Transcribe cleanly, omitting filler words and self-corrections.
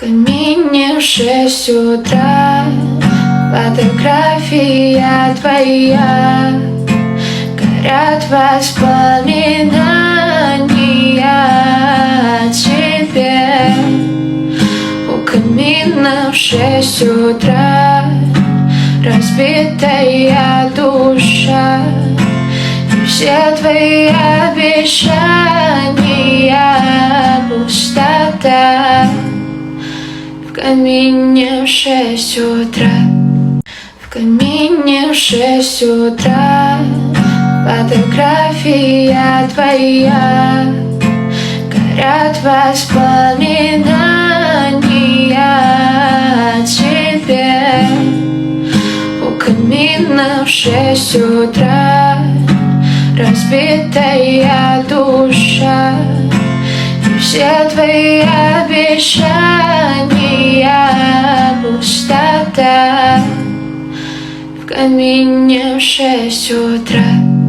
камине в 6 утра, фотография твоя, горят воспоминания о тебе. У камина в 6 утра разбитая душа, и все твои обещания пустота. В камине в 6 утра, в камине в 6 утра, фотография твоя, горят воспоминания о тебе. У камина в 6 утра разбитая душа, и все твои обещания пустота. В камине в 6 утра.